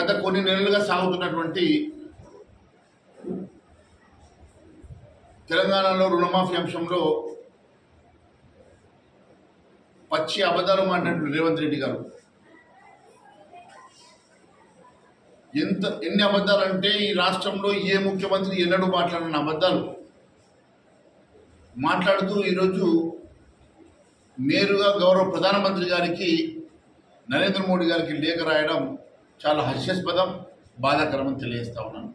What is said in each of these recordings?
గత కొన్ని నెలలుగా సాగుతున్నటువంటి తెలంగాణలో రుణమాఫీ అంశంలో పచ్చి అబద్ధాలు మాట్లాడిన రేవంత్ రెడ్డి గారు ఎన్ని అబద్ధాలంటే ఈ రాష్ట్రంలో ఏ ముఖ్యమంత్రి ఎన్నడూ మాట్లాడిన అబద్ధాలు మాట్లాడుతూ ఈరోజు నేరుగా గౌరవ ప్రధానమంత్రి గారికి నరేంద్ర మోడీ గారికి లేఖ రాయడం చాలా హాస్యాస్పదం, బాధాకరమని తెలియజేస్తా ఉన్నాను.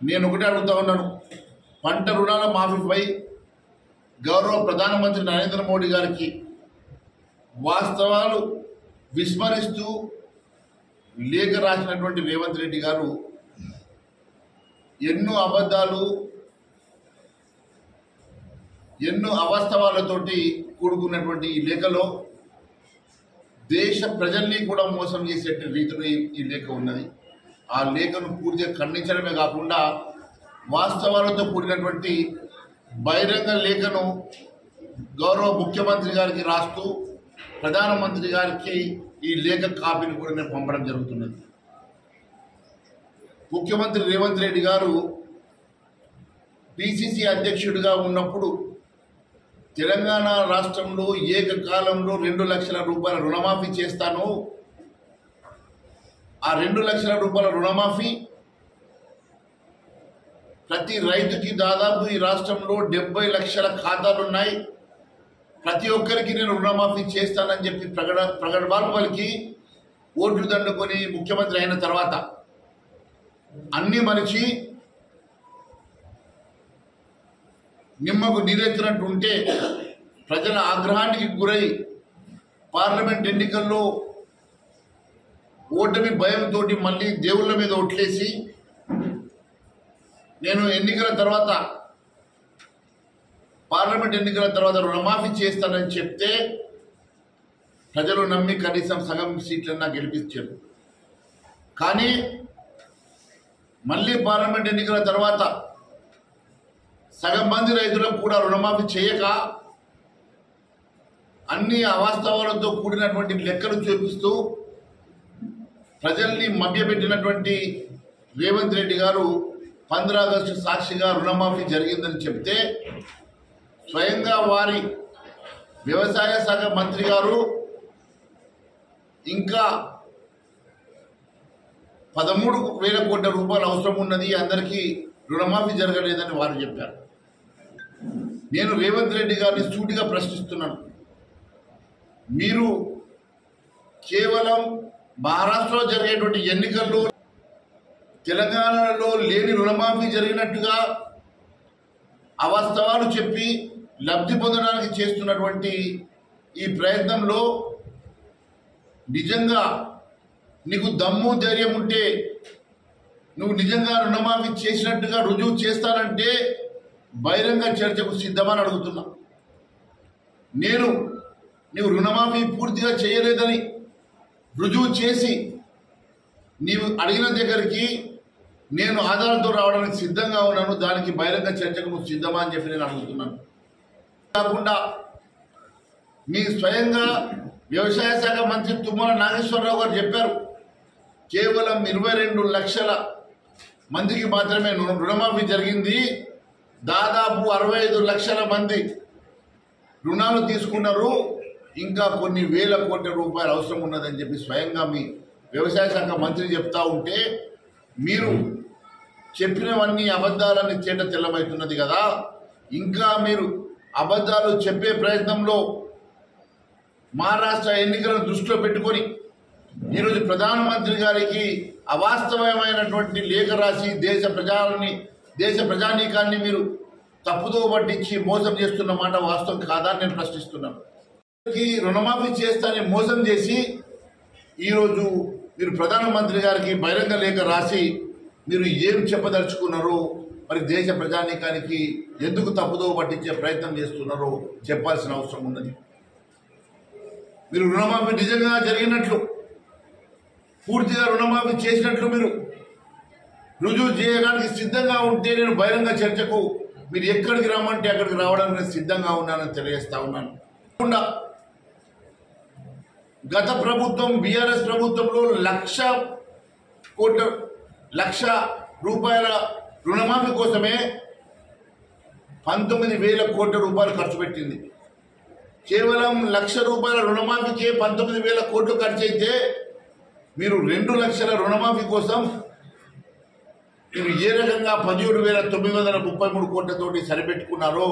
నేను ఒకటే అడుగుతా ఉన్నాను, పంట రుణాల మాఫీపై గౌరవ ప్రధానమంత్రి నరేంద్ర మోడీ గారికి వాస్తవాలు విస్మరిస్తూ లేఖ రాసినటువంటి రేవంత్ రెడ్డి గారు ఎన్నో అబద్ధాలు ఎన్నో అవాస్తవాలతోటి కూడుకున్నటువంటి ఈ లేఖలో దేశ ప్రజల్ని కూడా మోసం చేసే రీతిలో ఈ లేఖ ఉన్నది. ఆ లేఖను పూర్తిగా ఖండించడమే కాకుండా వాస్తవాలతో కూడినటువంటి బహిరంగ లేఖను గౌరవ ముఖ్యమంత్రి గారికి రాస్తూ ప్రధానమంత్రి గారికి ఈ లేఖ కాపీని కూడా నేను పంపడం జరుగుతున్నది. ముఖ్యమంత్రి రేవంత్ రెడ్డి గారు పిసిసి అధ్యక్షుడిగా ఉన్నప్పుడు తెలంగాణ రాష్ట్రంలో ఏకకాలంలో 2 లక్షల రూపాయల రుణమాఫీ చేస్తాను, ఆ 2 లక్షల రూపాయల రుణమాఫీ ప్రతి రైతుకి దాదాపు ఈ రాష్ట్రంలో 70 లక్షల ఖాతాలున్నాయి, ప్రతి ఒక్కరికి నేను రుణమాఫీ చేస్తానని చెప్పి ప్రగడబాలు పలికి ఓట్లు దండుకొని ముఖ్యమంత్రి అయిన తర్వాత అన్ని మనిషి నిమ్మకు నీరెత్తినట్టు ఉంటే ప్రజల ఆగ్రహానికి గురై పార్లమెంట్ ఎన్నికల్లో ఓటమి భయంతో మళ్ళీ దేవుళ్ళ మీద ఒట్లేసి నేను పార్లమెంట్ ఎన్నికల తర్వాత రుణమాఫీ చేస్తానని చెప్తే ప్రజలు నమ్మి కనీసం సగం సీట్లన్నా గెలిపించారు. కానీ మళ్ళీ పార్లమెంట్ ఎన్నికల తర్వాత సగం మంది రైతులకు కూడా రుణమాఫీ చేయక అన్ని అవాస్తవాలతో కూడినటువంటి లెక్కలు చూపిస్తూ ప్రజల్ని మభ్యపెట్టినటువంటి రేవంత్ రెడ్డి గారు 15 ఆగస్టు సాక్షిగా రుణమాఫీ జరిగిందని చెప్తే స్వయంగా వారి వ్యవసాయ శాఖ మంత్రి గారు ఇంకా 13,000 కోట్ల రూపాయలు అవసరం ఉన్నది, అందరికీ రుణమాఫీ జరగలేదని వారు చెప్పారు. నేను రేవంత్ రెడ్డి గారిని సూటిగా ప్రశ్నిస్తున్నాను, మీరు కేవలం మహారాష్ట్రలో జరిగేటువంటి ఎన్నికల్లో తెలంగాణలో లేని రుణమాఫీ జరిగినట్టుగా అవాస్తవాలు చెప్పి లబ్ధి పొందడానికి చేస్తున్నటువంటి ఈ ప్రయత్నంలో నిజంగా నీకు దమ్ము ధైర్యం ఉంటే నువ్వు నిజంగా రుణమాఫీ చేసినట్టుగా రుజువు చేస్తానంటే బహిరంగ చర్చకు సిద్ధమని అడుగుతున్నా. నీవు రుణమాఫీ పూర్తిగా చేయలేదని రుజువు చేసి నీవు అడిగిన దగ్గరికి నేను ఆధారాలతో రావడానికి సిద్ధంగా ఉన్నాను, దానికి బహిరంగ చర్చకు నువ్వు సిద్ధమా అని చెప్పి నేను అడుగుతున్నాను. కాకుండా మీ స్వయంగా వ్యవసాయ శాఖ మంత్రి తుమ్మల నాగేశ్వరరావు గారు చెప్పారు, కేవలం 22 లక్షల మందికి మాత్రమే రుణమాఫీ జరిగింది, దాదాపు 65 లక్షల మంది రుణాలు తీసుకున్నారు, ఇంకా కొన్ని వేల కోట్ల రూపాయలు అవసరం ఉన్నదని చెప్పి స్వయంగా మీ వ్యవసాయ శాఖ మంత్రి చెప్తా ఉంటే మీరు చెప్పినవన్నీ అబద్ధాలని తేట తెల్లమవుతున్నది కదా. ఇంకా మీరు అబద్ధాలు చెప్పే ప్రయత్నంలో మహారాష్ట్ర ఎన్నికలను దృష్టిలో పెట్టుకొని ఈరోజు ప్రధానమంత్రి గారికి అవాస్తవమైనటువంటి లేఖ రాసి దేశ ప్రజానీకాన్ని మీరు తప్పుదో పట్టించి మోసం చేస్తున్న మాట వాస్తవం కాదా అని నేను ప్రశ్నిస్తున్నాను. రుణమాఫీ చేస్తానని మోసం చేసి ఈరోజు మీరు ప్రధానమంత్రి గారికి బహిరంగ లేఖ రాసి మీరు ఏం చెప్పదలుచుకున్నారో, మరి దేశ ప్రజానీకానికి ఎందుకు తప్పుదో పట్టించే ప్రయత్నం చేస్తున్నారో చెప్పాల్సిన అవసరం ఉన్నది. మీరు రుణమాఫీ నిజంగా జరిగినట్లు, పూర్తిగా రుణమాఫీ చేసినట్లు మీరు రుజువు చేయడానికి సిద్ధంగా ఉంటే నేను బహిరంగ చర్చకు మీరు ఎక్కడికి రమ్మంటే అక్కడికి రావడానికి సిద్ధంగా ఉన్నానని తెలియజేస్తా ఉన్నాను. గత ప్రభుత్వం బీఆర్ఎస్ ప్రభుత్వంలో 1,00,000 లక్ష రూపాయల రుణమాఫీ కోసమే 19,000 కోట్ల రూపాయలు ఖర్చు పెట్టింది. కేవలం లక్ష రూపాయల రుణమాఫీకి 19,000 కోట్లు ఖర్చు అయితే మీరు 2 లక్షల రుణమాఫీ కోసం మీరు ఏ రకంగా 17,933 కోట్లతోటి సరిపెట్టుకున్నారో,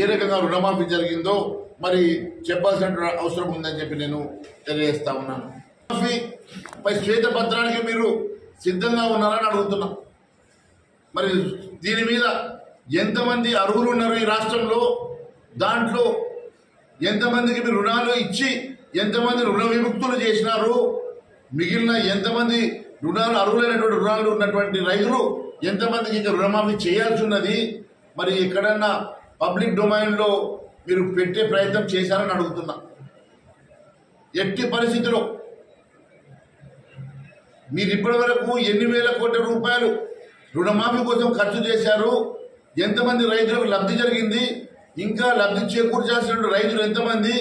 ఏ రకంగా రుణమాఫీ జరిగిందో మరి చెప్పాల్సిన అవసరం ఉందని చెప్పి నేను తెలియజేస్తా ఉన్నాను. రుణమాఫీపై శ్వేతపత్రానికి మీరు సిద్ధంగా ఉన్నారని అడుగుతున్నా. మరి దీని మీద ఎంతమంది అర్హులు ఉన్నారు ఈ రాష్ట్రంలో, దాంట్లో ఎంతమందికి మీరు రుణాలు ఇచ్చి ఎంతమంది రుణ విముక్తులు చేసినారు, మిగిలిన ఎంతమంది రుణాలు అర్హులైనటువంటి రుణాలు ఉన్నటువంటి రైతులు ఎంతమందికి ఇంకా రుణమాఫీ చేయాల్సి ఉన్నది, మరి ఎక్కడన్నా పబ్లిక్ డొమైన్లో మీరు పెట్టే ప్రయత్నం చేశారని అడుగుతున్నా. ఎట్టి పరిస్థితిలో మీరు ఇప్పటి వరకు ఎన్ని వేల కోట్ల రూపాయలు రుణమాఫీ కోసం ఖర్చు చేశారు, ఎంతమంది రైతులకు లబ్ధి జరిగింది, ఇంకా లబ్ధి చేకూర్చాల్సిన రైతులు ఎంతమంది,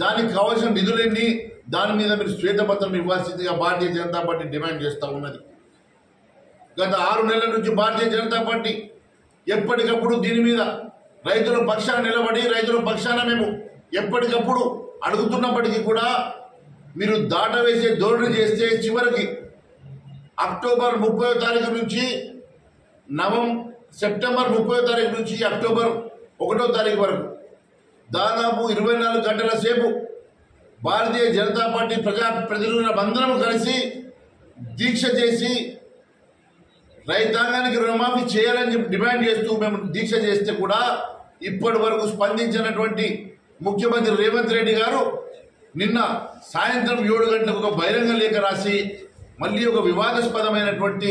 దానికి కావాల్సిన నిధులెన్ని, దాని మీద మీరు శ్వేతపత్రం ఇవ్వాల్సిందిగా భారతీయ జనతా పార్టీ డిమాండ్ చేస్తూ ఉన్నది. గత 6 నెలల నుంచి భారతీయ జనతా పార్టీ ఎప్పటికప్పుడు దీని మీద రైతుల పక్షాన నిలబడి రైతుల పక్షాన మేము ఎప్పటికప్పుడు అడుగుతున్నప్పటికీ కూడా మీరు దాటవేసే ధోరణి చేస్తే చివరికి అక్టోబర్ 30వ తారీఖు నుంచి సెప్టెంబర్ 30వ తారీఖు నుంచి అక్టోబర్ 1వ తారీఖు వరకు దాదాపు 24 గంటల సేపు భారతీయ జనతా పార్టీ ప్రజలందరూ కలిసి దీక్ష చేసి రైతాంగానికి రుణమాఫీ చేయాలని చెప్పి డిమాండ్ చేస్తూ మేము దీక్ష చేస్తే కూడా ఇప్పటి వరకు స్పందించినటువంటి ముఖ్యమంత్రి రేవంత్ రెడ్డి గారు నిన్న సాయంత్రం 7 గంటలకు ఒక బహిరంగ లేఖ రాసి మళ్ళీ ఒక వివాదాస్పదమైనటువంటి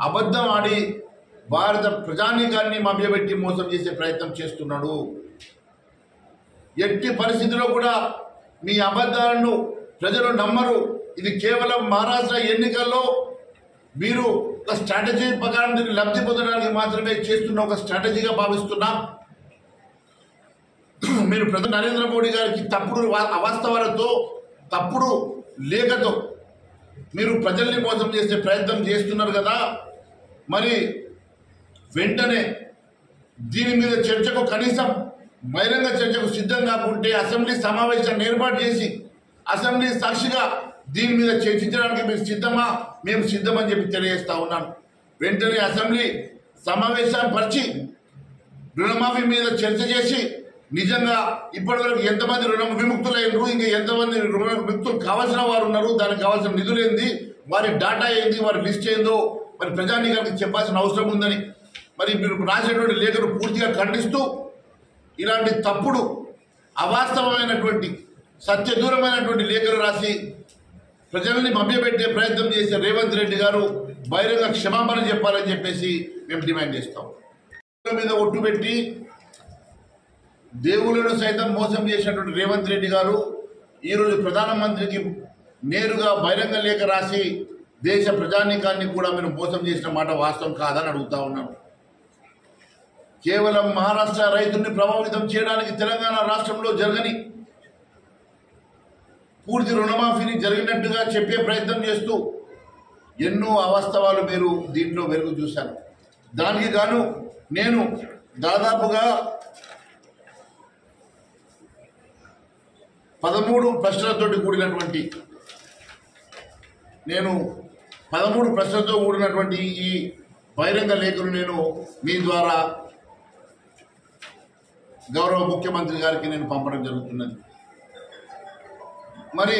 అబద్ధం ఆడి భారత ప్రజానీకాన్ని మభ్యపెట్టి మోసం చేసే ప్రయత్నం చేస్తున్నాడు. ఎట్టి పరిస్థితిలో కూడా మీ అబద్ధాలను ప్రజలు నమ్మరు. ఇది కేవలం మహారాష్ట్ర ఎన్నికల్లో మీరు ఒక స్ట్రాటజీ ప్రకారం దీన్ని లబ్ధి పొందడానికి మాత్రమే చేస్తున్న ఒక స్ట్రాటజీగా భావిస్తున్నా. మీరు ప్రధాని నరేంద్ర మోడీ గారికి తప్పుడు అవాస్తవాలతో తప్పుడు లేఖతో మీరు ప్రజల్ని మోసం చేసే ప్రయత్నం చేస్తున్నారు కదా. మరి వెంటనే దీని మీద చర్చకు కనీసం బహిరంగ చర్చకు సిద్ధం కాకుంటే అసెంబ్లీ సమావేశాన్ని ఏర్పాటు చేసి అసెంబ్లీ సాక్షిగా దీని మీద చర్చించడానికి మీరు సిద్ధమా? మేము సిద్ధమని చెప్పి తెలియజేస్తా ఉన్నాను. వెంటనే అసెంబ్లీ సమావేశాన్ని పరిచి రుణమాఫీ మీద చర్చ చేసి నిజంగా ఇప్పటివరకు ఎంతమంది రుణ విముక్తులైనరు, ఇంకా ఎంతమంది రుణ విముక్తులు కావాల్సిన వారు ఉన్నారు, దానికి కావాల్సిన నిధులు ఏంది, వారి డాటా ఏంది, వారి లిస్ట్ ఏందో మరి ప్రజానీకానికి చెప్పాల్సిన అవసరం ఉందని మరి మీరు రాసినటువంటి లేఖను పూర్తిగా ఖండిస్తూ ఇలాంటి తప్పుడు అవాస్తవమైనటువంటి సత్యదూరమైనటువంటి లేఖలు రాసి ప్రజల్ని మభ్యపెట్టే ప్రయత్నం చేసే రేవంత్ రెడ్డి గారు బహిరంగ క్షమాపణ చెప్పాలని చెప్పేసి మేము డిమాండ్ చేస్తాం. మీద ఒట్టు పెట్టి దేవుళ్లను సైతం మోసం చేసినటువంటి రేవంత్ రెడ్డి గారు ఈరోజు ప్రధానమంత్రికి నేరుగా బహిరంగ లేఖ రాసి దేశ ప్రజానీకాన్ని కూడా మీరు మోసం చేసిన మాట వాస్తవం కాదని అడుగుతా ఉన్నాను. కేవలం మహారాష్ట్ర రైతుల్ని ప్రభావితం చేయడానికి తెలంగాణ రాష్ట్రంలో జరగని పూర్తి రుణమాఫీని జరిగినట్టుగా చెప్పే ప్రయత్నం చేస్తూ ఎన్నో అవాస్తవాలు మీరు దీంట్లో వెలుగు చూశారు. దానికి గాను నేను దాదాపుగా 13 ప్రశ్నలతోటి కూడినటువంటి ఈ బహిరంగ లేఖను నేను మీ ద్వారా గౌరవ ముఖ్యమంత్రి గారికి నేను పంపడం జరుగుతున్నది. మరి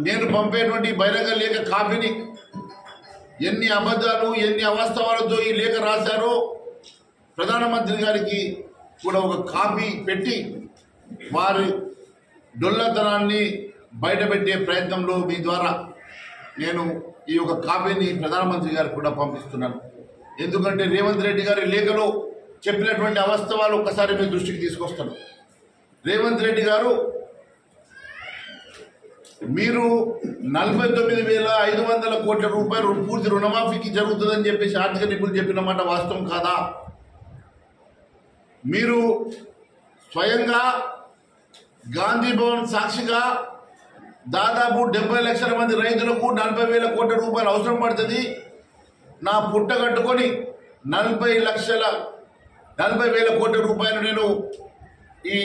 నేను పంపేటువంటి బహిరంగ లేఖ కాపీని ఎన్ని అబద్ధాలు ఎన్ని అవాస్తవాలతో ఈ లేఖ రాశారో ప్రధానమంత్రి గారికి కూడా ఒక కాపీ పెట్టి వారి డొల్లతనాన్ని బయటపెట్టే ప్రయత్నంలో మీ ద్వారా నేను ఈ యొక్క కాపీని ప్రధానమంత్రి గారికి కూడా పంపిస్తున్నాను. ఎందుకంటే రేవంత్ రెడ్డి గారి లేఖలో చెప్పినటువంటి అవాస్తవాలు ఒక్కసారి మీ దృష్టికి తీసుకొస్తాను. రేవంత్ రెడ్డి గారు మీరు 49,500 కోట్ల రూపాయలు పూర్తి రుణమాఫీకి జరుగుతుందని చెప్పేసి ఆర్థిక నిపుణులు చెప్పిన మాట వాస్తవం కాదా? మీరు స్వయంగా గాంధీ భవన్ సాక్షిగా దాదాపు 70 లక్షల మంది రైతులకు 40,000 కోట్ల రూపాయలు అవసరం పడుతుంది, నా పుట్ట కట్టుకొని 40,000 కోట్ల రూపాయలు నేను ఈ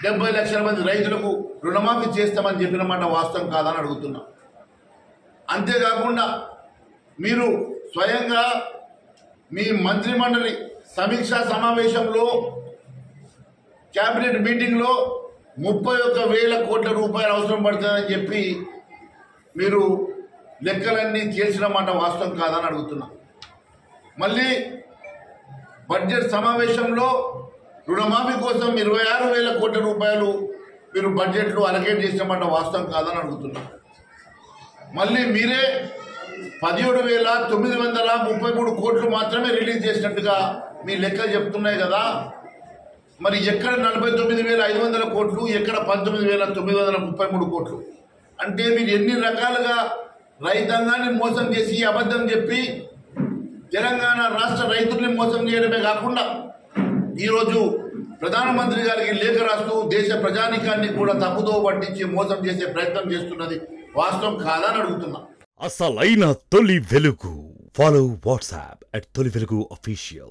70 లక్షల మంది రైతులకు రుణమాఫీ చేస్తామని చెప్పిన మాట వాస్తవం కాదని అడుగుతున్నా. అంతేకాకుండా మీరు స్వయంగా మీ మంత్రిమండలి సమీక్షా సమావేశంలో క్యాబినెట్ మీటింగ్లో 31,000 కోట్ల రూపాయలు అవసరం పడుతుందని చెప్పి మీరు లెక్కలన్నీ తేల్చిన మాట వాస్తవం కాదని అడుగుతున్నా. మళ్ళీ బడ్జెట్ సమావేశంలో రుణమాఫీ కోసం 26,000 కోట్ల రూపాయలు మీరు బడ్జెట్లో అలకేట్ చేసిన మాట వాస్తవం కాదని అడుగుతున్నా. మళ్ళీ మీరే 17,933 కోట్లు మాత్రమే రిలీజ్ చేసినట్టుగా మీ లెక్కలు చెప్తున్నాయి కదా. మరి ఎక్కడ 49,500 కోట్లు, ఎక్కడ 19,933 కోట్లు? అంటే మీరు ఎన్ని రకాలుగా రైతాంగాన్ని మోసం చేసి అబద్ధం చెప్పి తెలంగాణ రాష్ట్ర రైతుల్ని మోసం చేయడమే కాకుండా ఈరోజు ప్రధానమంత్రి గారికి లేఖ రాస్తూ దేశ ప్రజానికాన్ని కూడా తప్పుదో పట్టించి మోసం చేసే ప్రయత్నం చేస్తున్నది వాస్తవం కాదని అడుగుతున్నా. అసలైన తొలి వెలుగు. ఫాలో వాట్సాప్ @తొలి వెలుగు official.